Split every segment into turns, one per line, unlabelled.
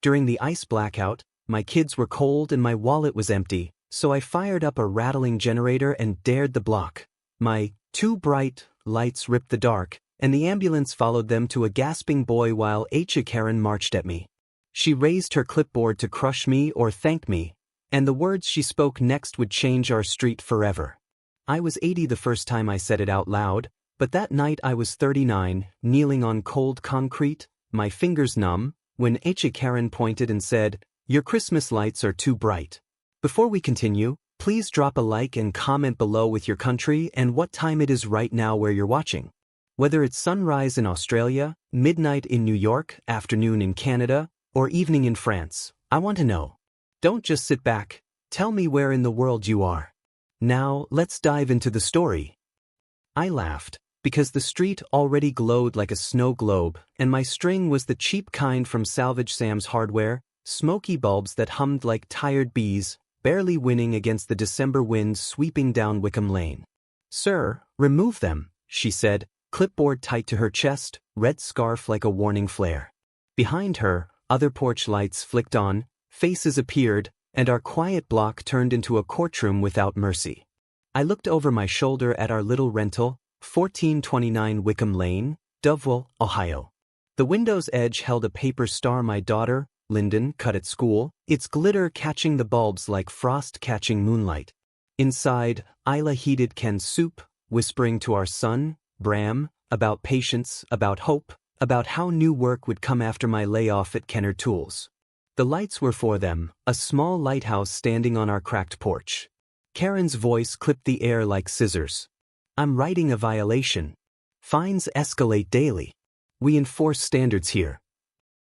During the ice blackout, my kids were cold and my wallet was empty, so I fired up a rattling generator and dared the block. My too bright lights ripped the dark, and the ambulance followed them to a gasping boy while HOA Karen marched at me. She raised her clipboard to crush me or thank me, and the words she spoke next would change our street forever. I was 80 the first time I said it out loud, but that night I was 39, kneeling on cold concrete, my fingers numb, when HOA Karen pointed and said, "Your Christmas lights are too bright." Before we continue, please drop a like and comment below with your country and what time it is right now where you're watching. Whether it's sunrise in Australia, midnight in New York, afternoon in Canada, or evening in France, I want to know. Don't just sit back, tell me where in the world you are. Now, let's dive into the story. I laughed, because the street already glowed like a snow globe, and my string was the cheap kind from Salvage Sam's Hardware, smoky bulbs that hummed like tired bees, barely winning against the December wind sweeping down Wickham Lane. "Sir, remove them," she said, clipboard tight to her chest, red scarf like a warning flare. Behind her, other porch lights flicked on, faces appeared, and our quiet block turned into a courtroom without mercy. I looked over my shoulder at our little rental, 1429 Wickham Lane, Doveville, Ohio. The window's edge held a paper star my daughter, Lyndon, cut at school, its glitter catching the bulbs like frost catching moonlight. Inside, Isla heated Ken's soup, whispering to our son, Bram, about patience, about hope, about how new work would come after my layoff at Kenner Tools. The lights were for them, a small lighthouse standing on our cracked porch. Karen's voice clipped the air like scissors. "I'm writing a violation. Fines escalate daily. We enforce standards here."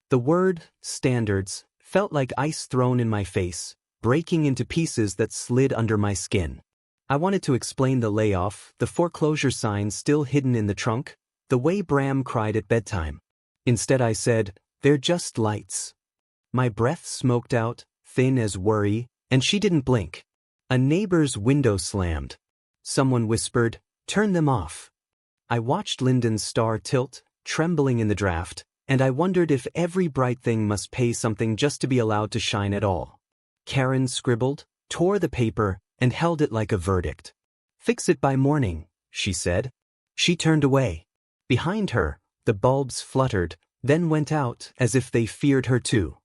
The word, standards, felt like ice thrown in my face, breaking into pieces that slid under my skin. I wanted to explain the layoff, the foreclosure signs still hidden in the trunk, the way Bram cried at bedtime. Instead I said, "They're just lights." My breath smoked out, thin as worry, and she didn't blink. A neighbor's window slammed. Someone whispered, "Turn them off." I watched Lyndon's star tilt, trembling in the draft, and I wondered if every bright thing must pay something just to be allowed to shine at all. Karen scribbled, tore the paper, and held it like a verdict. "Fix it by morning," she said. She turned away. Behind her, the bulbs fluttered, then went out as if they feared her too.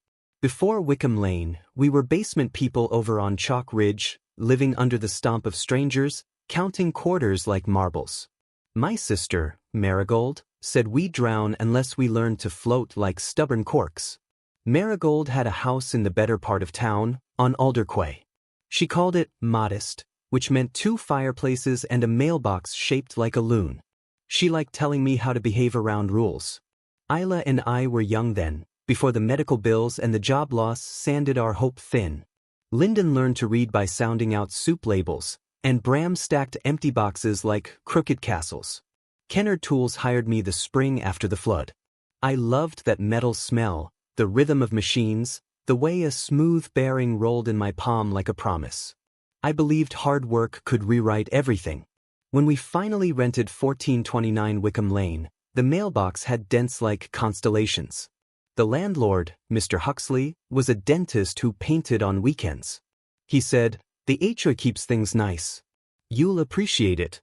Before Wickham Lane, we were basement people over on Chalk Ridge, living under the stomp of strangers, counting quarters like marbles. My sister, Marigold, said we'd drown unless we learned to float like stubborn corks. Marigold had a house in the better part of town, on Alderquay. She called it modest, which meant 2 fireplaces and a mailbox shaped like a loon. She liked telling me how to behave around rules. Isla and I were young then, before the medical bills and the job loss sanded our hope thin. Lyndon learned to read by sounding out soup labels, and Bram stacked empty boxes like crooked castles. Kenner Tools hired me the spring after the flood. I loved that metal smell, the rhythm of machines, the way a smooth bearing rolled in my palm like a promise. I believed hard work could rewrite everything. When we finally rented 1429 Wickham Lane, the mailbox had dents like constellations. The landlord, Mr. Huxley, was a dentist who painted on weekends. He said, "The HOA keeps things nice. You'll appreciate it."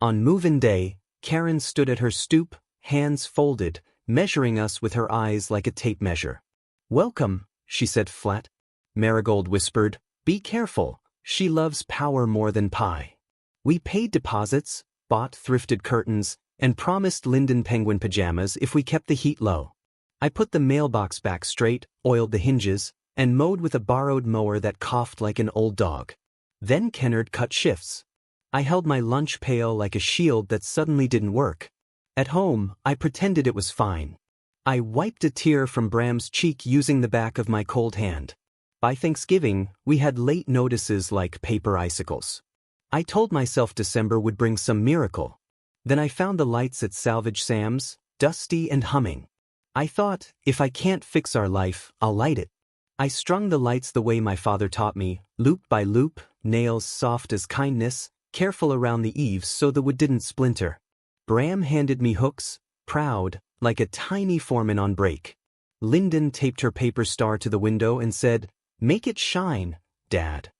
On move-in day, Karen stood at her stoop, hands folded, measuring us with her eyes like a tape measure. "Welcome," she said flat. Marigold whispered, "Be careful, she loves power more than pie." We paid deposits, bought thrifted curtains, and promised Lyndon penguin pajamas if we kept the heat low. I put the mailbox back straight, oiled the hinges, and mowed with a borrowed mower that coughed like an old dog. Then Kennard cut shifts. I held my lunch pail like a shield that suddenly didn't work. At home, I pretended it was fine. I wiped a tear from Bram's cheek using the back of my cold hand. By Thanksgiving, we had late notices like paper icicles. I told myself December would bring some miracle. Then I found the lights at Salvage Sam's, dusty and humming. I thought, if I can't fix our life, I'll light it. I strung the lights the way my father taught me, loop by loop, nails soft as kindness, careful around the eaves so the wood didn't splinter. Bram handed me hooks, proud, like a tiny foreman on break. Lyndon taped her paper star to the window and said, "Make it shine, Dad."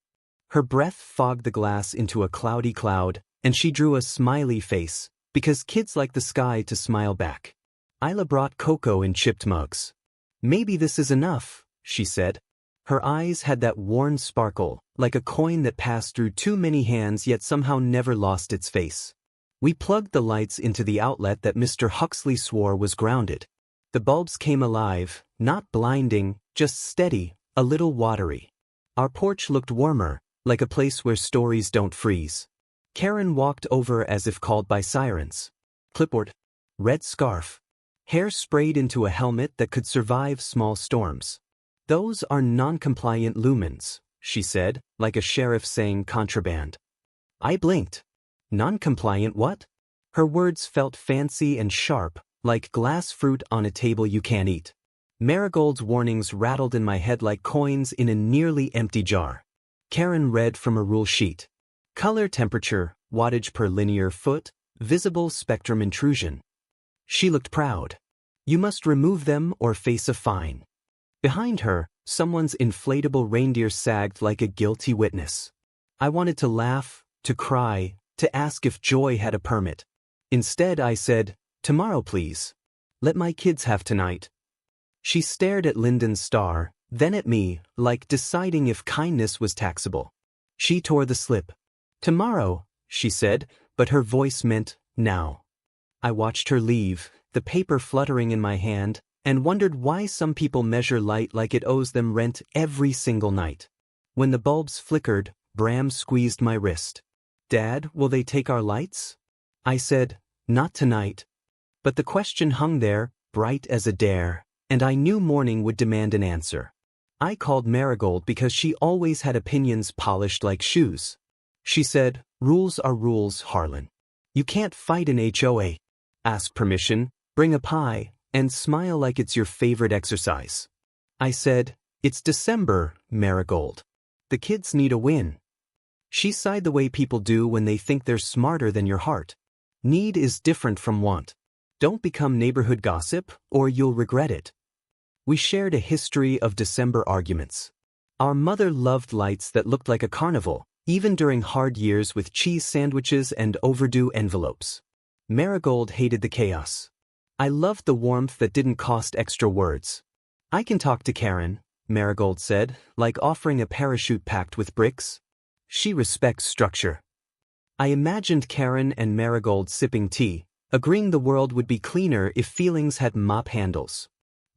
Her breath fogged the glass into a cloudy cloud, and she drew a smiley face, because kids like the sky to smile back. Isla brought cocoa in chipped mugs. "Maybe this is enough," she said. Her eyes had that worn sparkle, like a coin that passed through too many hands yet somehow never lost its face. We plugged the lights into the outlet that Mr. Huxley swore was grounded. The bulbs came alive, not blinding, just steady, a little watery. Our porch looked warmer, like a place where stories don't freeze. Karen walked over as if called by sirens. Clipboard. Red scarf. Hair sprayed into a helmet that could survive small storms. "Those are non-compliant lumens," she said, like a sheriff saying contraband. I blinked. Non-compliant what? Her words felt fancy and sharp, like glass fruit on a table you can't eat. Marigold's warnings rattled in my head like coins in a nearly empty jar. Karen read from a rule sheet. Color temperature, wattage per linear foot, visible spectrum intrusion. She looked proud. "You must remove them or face a fine." Behind her, someone's inflatable reindeer sagged like a guilty witness. I wanted to laugh, to cry, to ask if Joy had a permit. Instead I said, "Tomorrow please. Let my kids have tonight." She stared at Lyndon's star, then at me, like deciding if kindness was taxable. She tore the slip. "Tomorrow," she said, but her voice meant now. I watched her leave, the paper fluttering in my hand, and wondered why some people measure light like it owes them rent every single night. When the bulbs flickered, Bram squeezed my wrist. "Dad, will they take our lights?" I said, "Not tonight." But the question hung there, bright as a dare, and I knew morning would demand an answer. I called Marigold because she always had opinions polished like shoes. She said, "Rules are rules, Harlan. You can't fight an HOA. Ask permission, bring a pie, and smile like it's your favorite exercise." I said, "It's December, Marigold. The kids need a win." She sighed the way people do when they think they're smarter than your heart. Need is different from want. Don't become neighborhood gossip, or you'll regret it. We shared a history of December arguments. Our mother loved lights that looked like a carnival, even during hard years with cheese sandwiches and overdue envelopes. Marigold hated the chaos. I loved the warmth that didn't cost extra words. "I can talk to Karen," Marigold said, like offering a parachute packed with bricks. She respects structure. I imagined Karen and Marigold sipping tea, agreeing the world would be cleaner if feelings had mop handles.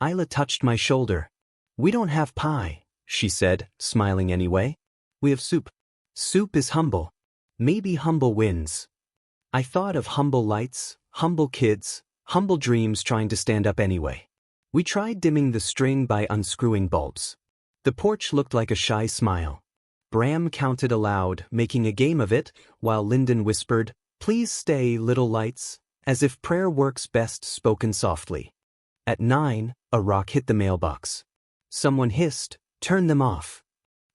Isla touched my shoulder. "We don't have pie," she said, smiling anyway. "We have soup." "Soup is humble. Maybe humble wins." I thought of humble lights, humble kids, humble dreams trying to stand up anyway. We tried dimming the string by unscrewing bulbs. The porch looked like a shy smile. Bram counted aloud, making a game of it, while Lyndon whispered, "Please stay, little lights," as if prayer works best spoken softly. At 9, a rock hit the mailbox. Someone hissed, "Turn them off."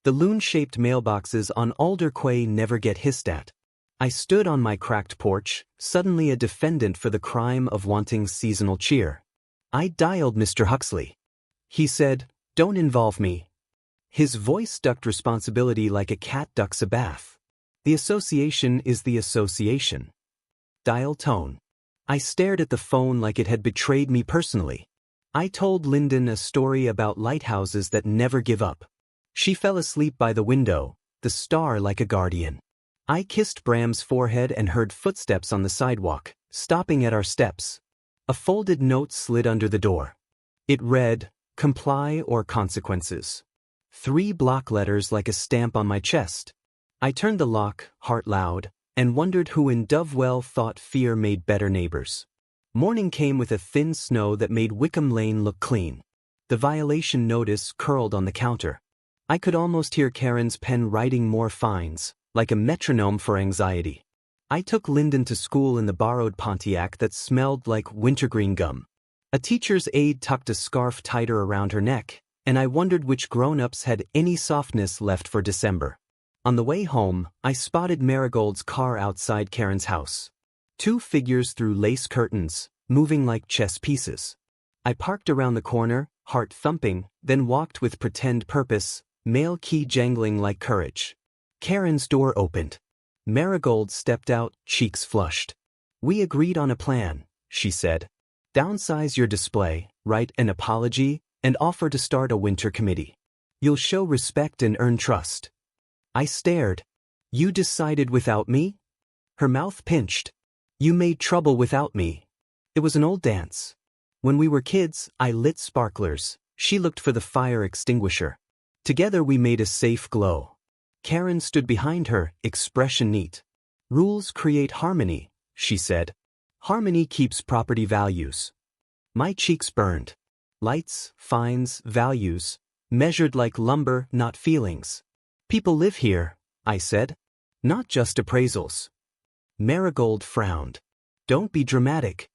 The loon-shaped mailboxes on Alder Quay never get hissed at. I stood on my cracked porch, suddenly a defendant for the crime of wanting seasonal cheer. I dialed Mr. Huxley. He said, "Don't involve me." His voice ducked responsibility like a cat ducks a bath. The association is the association. Dial tone. I stared at the phone like it had betrayed me personally. I told Lyndon a story about lighthouses that never give up. She fell asleep by the window, the star like a guardian. I kissed Bram's forehead and heard footsteps on the sidewalk, stopping at our steps. A folded note slid under the door. It read, "Comply or consequences." 3 block letters like a stamp on my chest. I turned the lock, heart loud, and wondered who in Dovewell thought fear made better neighbors. Morning came with a thin snow that made Wickham Lane look clean. The violation notice curled on the counter. I could almost hear Karen's pen writing more fines, like a metronome for anxiety. I took Lyndon to school in the borrowed Pontiac that smelled like wintergreen gum. A teacher's aide tucked a scarf tighter around her neck, and I wondered which grown-ups had any softness left for December. On the way home, I spotted Marigold's car outside Karen's house. 2 figures through lace curtains, moving like chess pieces. I parked around the corner, heart thumping, then walked with pretend purpose, mail key jangling like courage. Karen's door opened. Marigold stepped out, cheeks flushed. "We agreed on a plan," she said. "Downsize your display, write an apology, and offer to start a winter committee. You'll show respect and earn trust." I stared. "You decided without me?" Her mouth pinched. "You made trouble without me." It was an old dance. When we were kids, I lit sparklers. She looked for the fire extinguisher. Together we made a safe glow. Karen stood behind her, expression neat. "Rules create harmony," she said. "Harmony keeps property values." My cheeks burned. Lights, fines, values, measured like lumber, not feelings. "People live here," I said. "Not just appraisals." Marigold frowned. "Don't be dramatic."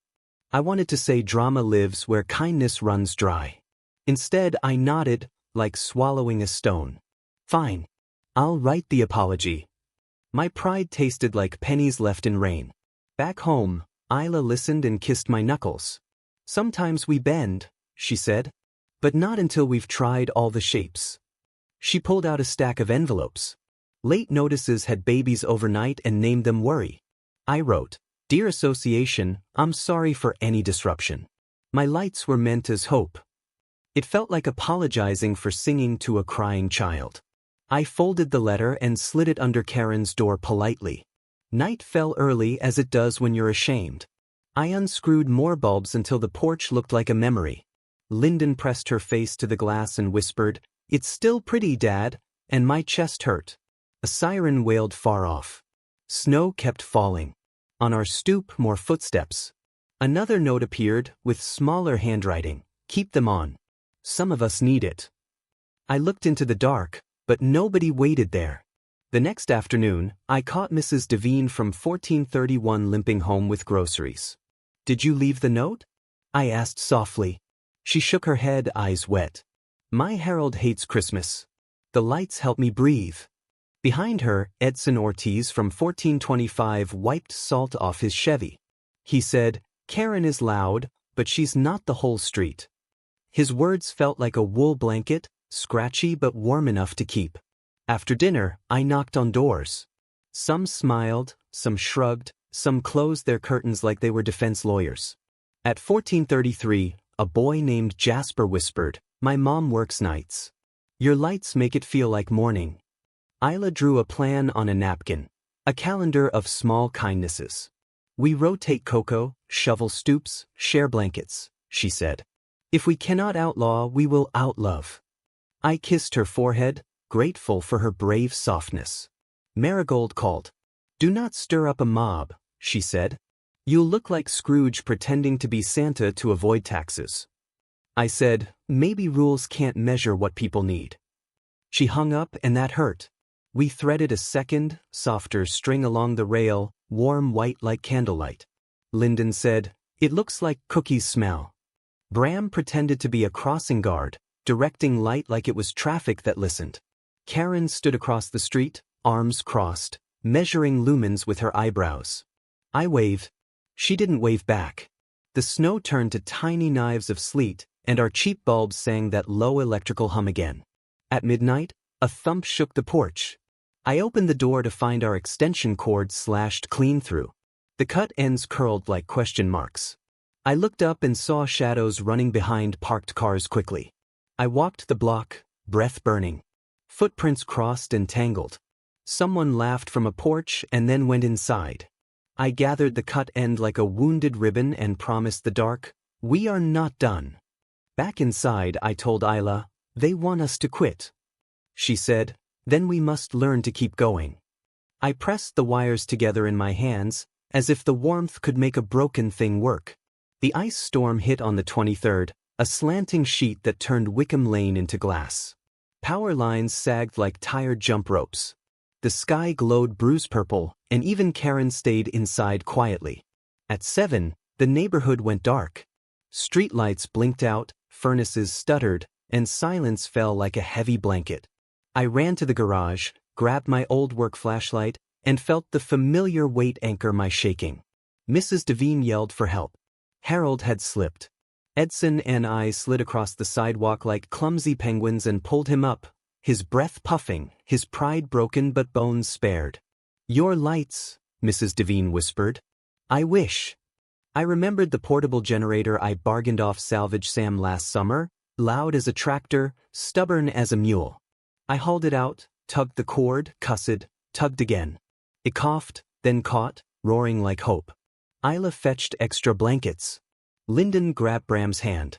I wanted to say drama lives where kindness runs dry. Instead, I nodded, like swallowing a stone. "Fine. I'll write the apology." My pride tasted like pennies left in rain. Back home, Isla listened and kissed my knuckles. "Sometimes we bend," she said. "But not until we've tried all the shapes." She pulled out a stack of envelopes. Late notices had babies overnight and named them Worry. I wrote, "Dear Association, I'm sorry for any disruption. My lights were meant as hope." It felt like apologizing for singing to a crying child. I folded the letter and slid it under Karen's door politely. Night fell early as it does when you're ashamed. I unscrewed more bulbs until the porch looked like a memory. Lyndon pressed her face to the glass and whispered, "It's still pretty, Dad," and my chest hurt. A siren wailed far off. Snow kept falling. On our stoop, more footsteps. Another note appeared, with smaller handwriting. "Keep them on. Some of us need it." I looked into the dark, but nobody waited there. The next afternoon, I caught Mrs. Devine from 1431 limping home with groceries. "Did you leave the note?" I asked softly. She shook her head, eyes wet. "My Harold hates Christmas. The lights help me breathe." Behind her, Edson Ortiz from 1425 wiped salt off his Chevy. He said, "Karen is loud, but she's not the whole street." His words felt like a wool blanket, scratchy but warm enough to keep. After dinner, I knocked on doors. Some smiled, some shrugged, some closed their curtains like they were defense lawyers. At 1433, a boy named Jasper whispered, "My mom works nights. Your lights make it feel like morning." Isla drew a plan on a napkin, a calendar of small kindnesses. "We rotate cocoa, shovel stoops, share blankets," she said. "If we cannot outlaw, we will outlove." I kissed her forehead, grateful for her brave softness. Marigold called. "Do not stir up a mob," she said. "You'll look like Scrooge pretending to be Santa to avoid taxes." I said, "Maybe rules can't measure what people need." She hung up, and that hurt. We threaded a second, softer string along the rail, warm white like candlelight. Lyndon said, "It looks like cookies smell." Bram pretended to be a crossing guard, directing light like it was traffic that listened. Karen stood across the street, arms crossed, measuring lumens with her eyebrows. I waved. She didn't wave back. The snow turned to tiny knives of sleet, and our cheap bulbs sang that low electrical hum again. At midnight, a thump shook the porch. I opened the door to find our extension cord slashed clean through. The cut ends curled like question marks. I looked up and saw shadows running behind parked cars quickly. I walked the block, breath burning. Footprints crossed and tangled. Someone laughed from a porch and then went inside. I gathered the cut end like a wounded ribbon and promised the dark, "We are not done." Back inside, I told Isla, "They want us to quit." She said, "Then we must learn to keep going." I pressed the wires together in my hands, as if the warmth could make a broken thing work. The ice storm hit on the 23rd, a slanting sheet that turned Wickham Lane into glass. Power lines sagged like tired jump ropes. The sky glowed bruise purple, and even Karen stayed inside quietly. At 7, the neighborhood went dark. Streetlights blinked out, furnaces stuttered, and silence fell like a heavy blanket. I ran to the garage, grabbed my old work flashlight, and felt the familiar weight anchor my shaking. Mrs. Devine yelled for help. Harold had slipped. Edson and I slid across the sidewalk like clumsy penguins and pulled him up, his breath puffing, his pride broken but bones spared. "Your lights," Mrs. Devine whispered. "I wish." I remembered the portable generator I bargained off Salvage Sam last summer, loud as a tractor, stubborn as a mule. I hauled it out, tugged the cord, cussed, tugged again. It coughed, then caught, roaring like hope. Isla fetched extra blankets. Lyndon grabbed Bram's hand.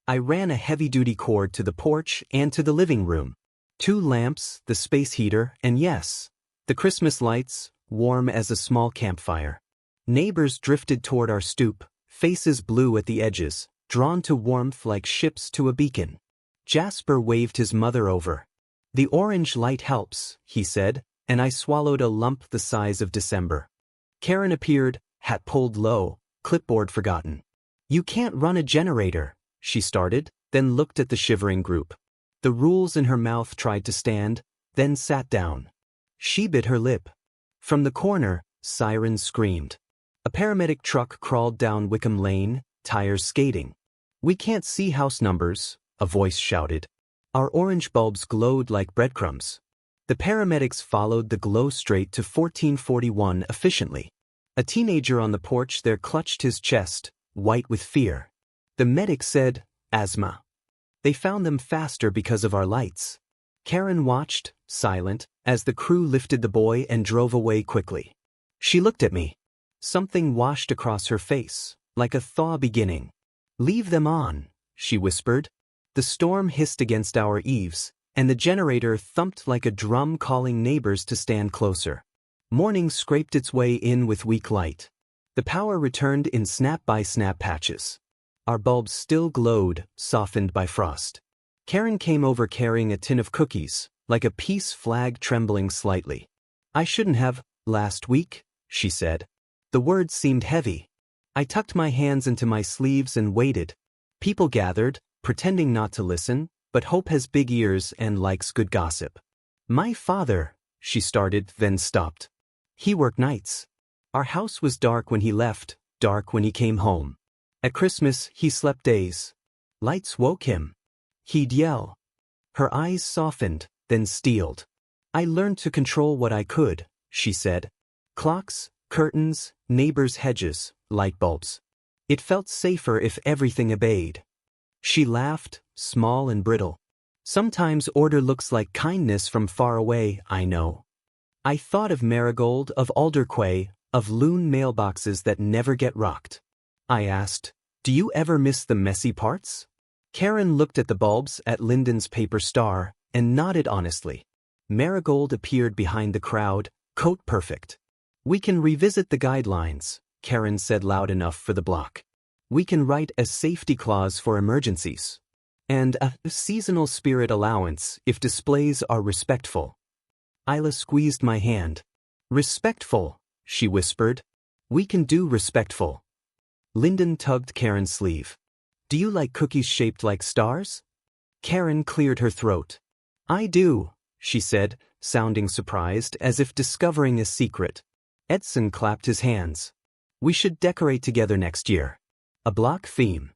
I ran a heavy-duty cord to the porch and to the living room. 2 lamps, the space heater, and yes, the Christmas lights, warm as a small campfire. Neighbors drifted toward our stoop, faces blue at the edges, drawn to warmth like ships to a beacon. Jasper waved his mother over. "The orange light helps," he said, and I swallowed a lump the size of December. Karen appeared, hat pulled low, clipboard forgotten. "You can't run a generator," she started, then looked at the shivering group. The rules in her mouth tried to stand, then sat down. She bit her lip. From the corner, sirens screamed. A paramedic truck crawled down Wickham Lane, tires skating. "We can't see house numbers," a voice shouted. Our orange bulbs glowed like breadcrumbs. The paramedics followed the glow straight to 1441 efficiently. A teenager on the porch there clutched his chest, white with fear. The medic said, "Asthma." They found them faster because of our lights. Karen watched, silent, as the crew lifted the boy and drove away quickly. She looked at me. Something washed across her face, like a thaw beginning. "Leave them on," she whispered. The storm hissed against our eaves, and the generator thumped like a drum calling neighbors to stand closer. Morning scraped its way in with weak light. The power returned in snap-by-snap patches. Our bulbs still glowed, softened by frost. Karen came over carrying a tin of cookies, like a peace flag trembling slightly. "I shouldn't have, last week," she said. The words seemed heavy. I tucked my hands into my sleeves and waited. People gathered, pretending not to listen, but hope has big ears and likes good gossip. "My father," she started, then stopped. "He worked nights. Our house was dark when he left, dark when he came home. At Christmas, he slept days. Lights woke him. He'd yell." Her eyes softened, then steeled. "I learned to control what I could," she said. "Clocks, curtains, neighbors' hedges, light bulbs. It felt safer if everything obeyed." She laughed, small and brittle. "Sometimes order looks like kindness from far away, I know." I thought of Marigold, of Alderquay, of Loon mailboxes that never get rocked. I asked, "Do you ever miss the messy parts?" Karen looked at the bulbs, at Lyndon's paper star, and nodded honestly. Marigold appeared behind the crowd, coat perfect. "We can revisit the guidelines," Karen said loud enough for the block. "We can write a safety clause for emergencies. And a seasonal spirit allowance if displays are respectful." Isla squeezed my hand. "Respectful," she whispered. "We can do respectful." Lyndon tugged Karen's sleeve. "Do you like cookies shaped like stars?" Karen cleared her throat. "I do," she said, sounding surprised, as if discovering a secret. Edson clapped his hands. "We should decorate together next year. A block theme."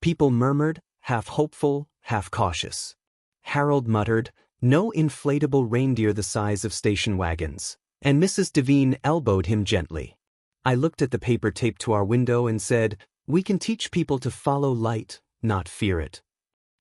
People murmured, half hopeful, half cautious. Harold muttered, "No inflatable reindeer the size of station wagons," and Mrs. Devine elbowed him gently. I looked at the paper taped to our window and said, "We can teach people to follow light, not fear it."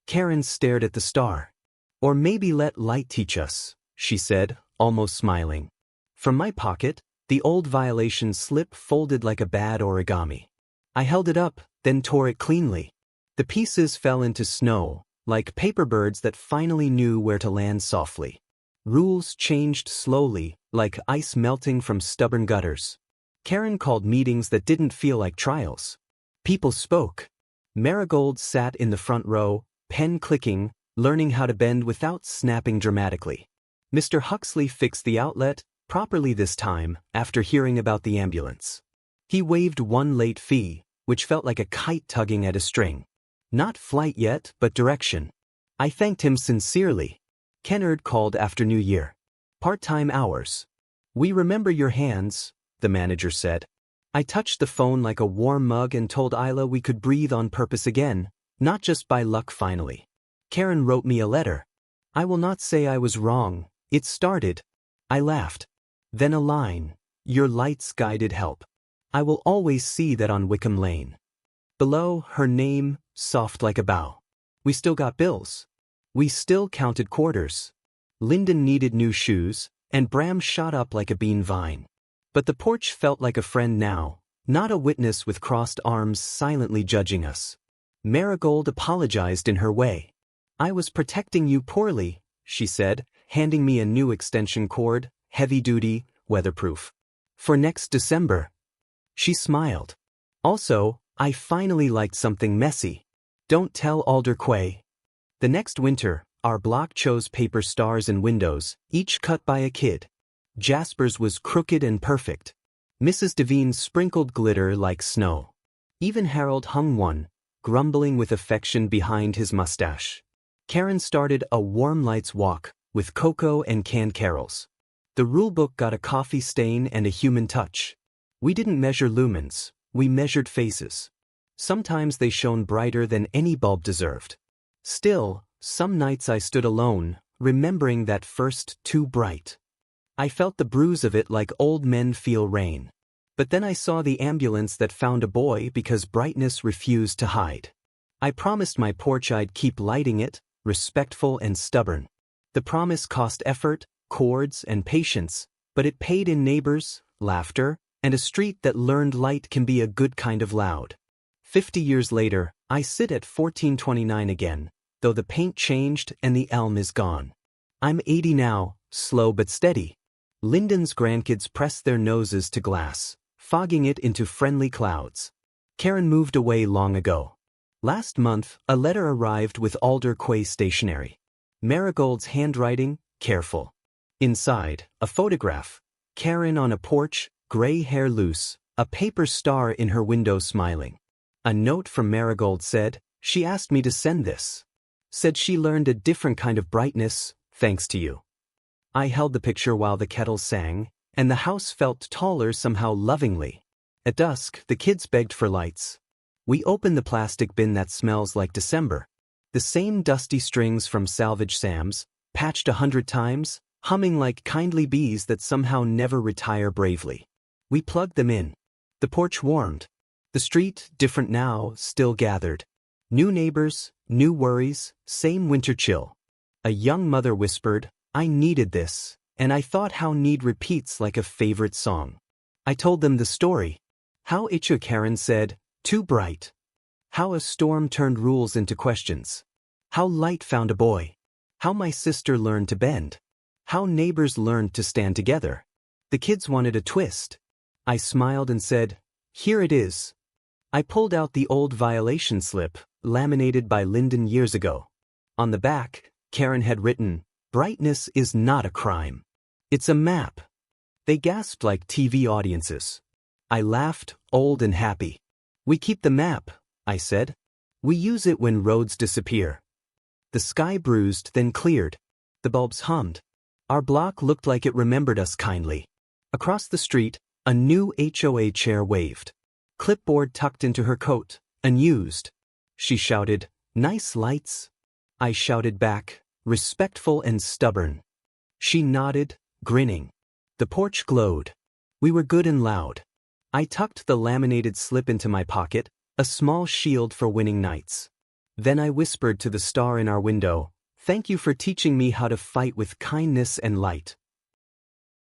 Karen stared at the star. "Or maybe let light teach us," she said, almost smiling. From my pocket, the old violation slip folded like a bad origami. I held it up, then tore it cleanly. The pieces fell into snow, like paper birds that finally knew where to land softly. Rules changed slowly, like ice melting from stubborn gutters. Karen called meetings that didn't feel like trials. People spoke. Marigold sat in the front row, pen clicking, learning how to bend without snapping dramatically. Mr. Huxley fixed the outlet, properly this time, after hearing about the ambulance. He waived one late fee, which felt like a kite tugging at a string. Not flight yet, but direction. I thanked him sincerely. Kennard called after New Year. "Part-time hours." "We remember your hands," the manager said. I touched the phone like a warm mug and told Isla we could breathe on purpose again, not just by luck finally. Karen wrote me a letter. I will not say I was wrong, it started. I laughed. Then a line. Your lights guided help. I will always see that on Wickham Lane. Below, her name, soft like a bow. We still got bills. We still counted quarters. Lyndon needed new shoes, and Bram shot up like a bean vine. But the porch felt like a friend now, not a witness with crossed arms silently judging us. Marigold apologized in her way. I was protecting you poorly, she said, handing me a new extension cord, heavy-duty, weatherproof. For next December. She smiled. Also, I finally liked something messy. Don't tell Alder Quay. The next winter, our block chose paper stars and windows, each cut by a kid. Jasper's was crooked and perfect. Mrs. Devine sprinkled glitter like snow. Even Harold hung one, grumbling with affection behind his mustache. Karen started a warm lights walk, with cocoa and canned carols. The rulebook got a coffee stain and a human touch. We didn't measure lumens, we measured faces. Sometimes they shone brighter than any bulb deserved. Still, some nights I stood alone, remembering that first too bright. I felt the bruise of it like old men feel rain. But then I saw the ambulance that found a boy because brightness refused to hide. I promised my porch I'd keep lighting it, respectful and stubborn. The promise cost effort, cords, and patience, but it paid in neighbors, laughter, and a street that learned light can be a good kind of loud. 50 years later, I sit at 1429 again, though the paint changed and the elm is gone. I'm 80 now, slow but steady. Lyndon's grandkids press their noses to glass, fogging it into friendly clouds. Karen moved away long ago. Last month, a letter arrived with Alder Quay stationery. Marigold's handwriting, careful. Inside, a photograph. Karen on a porch, gray hair loose, a paper star in her window smiling. A note from Marigold said, she asked me to send this. Said she learned a different kind of brightness, thanks to you. I held the picture while the kettle sang, and the house felt taller somehow lovingly. At dusk, the kids begged for lights. We opened the plastic bin that smells like December. The same dusty strings from Salvage Sam's, patched 100 times, humming like kindly bees that somehow never retire bravely. We plugged them in. The porch warmed. The street, different now, still gathered. New neighbors, new worries, same winter chill. A young mother whispered, I needed this, and I thought how need repeats like a favorite song. I told them the story. How HOA Karen said, too bright. How a storm turned rules into questions. How light found a boy. How my sister learned to bend. How neighbors learned to stand together. The kids wanted a twist. I smiled and said, here it is. I pulled out the old violation slip, laminated by Lyndon years ago. On the back, Karen had written, brightness is not a crime. It's a map. They gasped like TV audiences. I laughed, old and happy. We keep the map, I said. We use it when roads disappear. The sky bruised, then cleared. The bulbs hummed. Our block looked like it remembered us kindly. Across the street, a new HOA chair waved. Clipboard tucked into her coat, unused. She shouted, nice lights. I shouted back, respectful and stubborn. She nodded, grinning. The porch glowed. We were good and loud. I tucked the laminated slip into my pocket, a small shield for winning nights. Then I whispered to the star in our window, thank you for teaching me how to fight with kindness and light.